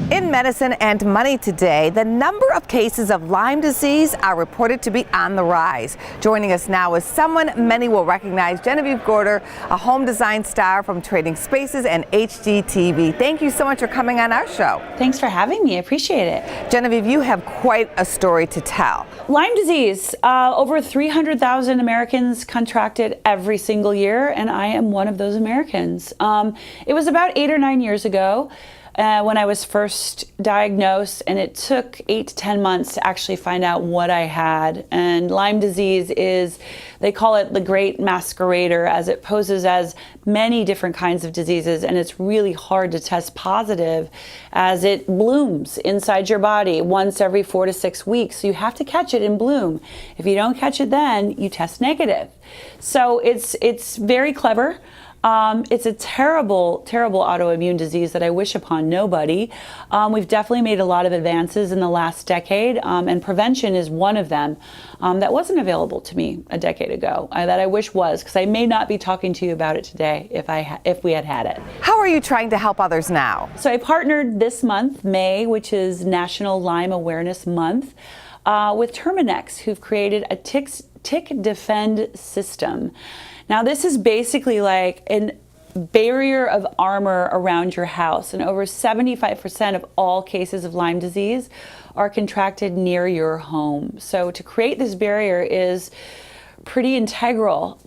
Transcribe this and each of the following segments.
In medicine and money today, the number of cases of Lyme disease are reported to be on the rise. Joining us now is someone many will recognize, Genevieve Gorder, a home design star from Trading Spaces and HGTV. Thank you so much for coming on our show. Thanks for having me. I appreciate it. Genevieve, you have quite a story to tell. Lyme disease, over 300,000 Americans contracted every single year, and I am one of those Americans. It was about 8 or 9 years ago. When I was first diagnosed, and it took 8 to 10 months to actually find out what I had. And Lyme disease is, they call it the great masquerader, as it poses as many different kinds of diseases, and it's really hard to test positive as it blooms inside your body once every 4 to 6 weeks. So you have to catch it in bloom. If you don't catch it then, you test negative. So it's very clever. It's a terrible, terrible autoimmune disease that I wish upon nobody. We've definitely made a lot of advances in the last decade, and prevention is one of them that wasn't available to me a decade ago, that I wish was, because I may not be talking to you about it today if we had had it. How are you trying to help others now? So I partnered this month, May, which is National Lyme Awareness Month, with Terminix, who've created a tick defend system. Now, this is basically like a barrier of armor around your house, and over 75% of all cases of Lyme disease are contracted near your home. So to create this barrier is pretty integral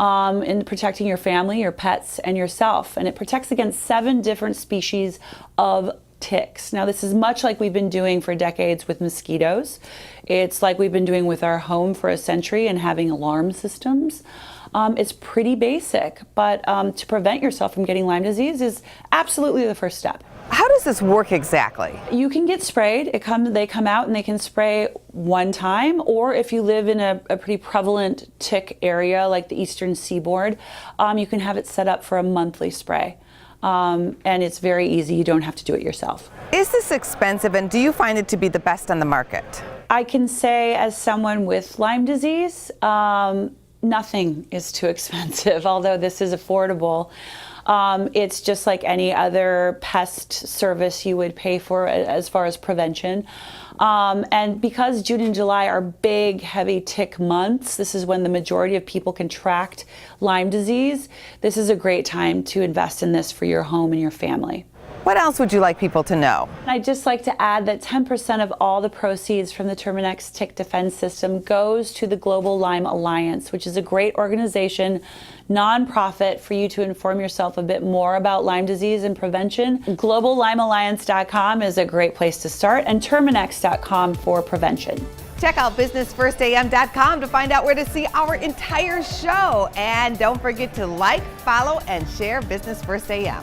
in protecting your family, your pets, and yourself. And it protects against 7 different species of ticks. Now, this is much like we've been doing for decades with mosquitoes. It's like we've been doing with our home for a century and having alarm systems. It's pretty basic, but to prevent yourself from getting Lyme disease is absolutely the first step. How does this work exactly? You can get sprayed. They come out and they can spray one time, or if you live in a pretty prevalent tick area like the eastern seaboard, you can have it set up for a monthly spray. And it's very easy. You don't have to do it yourself. Is this expensive, and do you find it to be the best on the market? I can say, as someone with Lyme disease, nothing is too expensive, although this is affordable. It's just like any other pest service you would pay for as far as prevention. And because June and July are big, heavy tick months, this is when the majority of people contract Lyme disease. This is a great time to invest in this for your home and your family. What else would you like people to know? I'd just like to add that 10% of all the proceeds from the Terminix Tick Defense System goes to the Global Lyme Alliance, which is a great organization, nonprofit, for you to inform yourself a bit more about Lyme disease and prevention. GlobalLymeAlliance.com is a great place to start, and Terminix.com for prevention. Check out BusinessFirstAM.com to find out where to see our entire show. And don't forget to like, follow, and share Business First AM.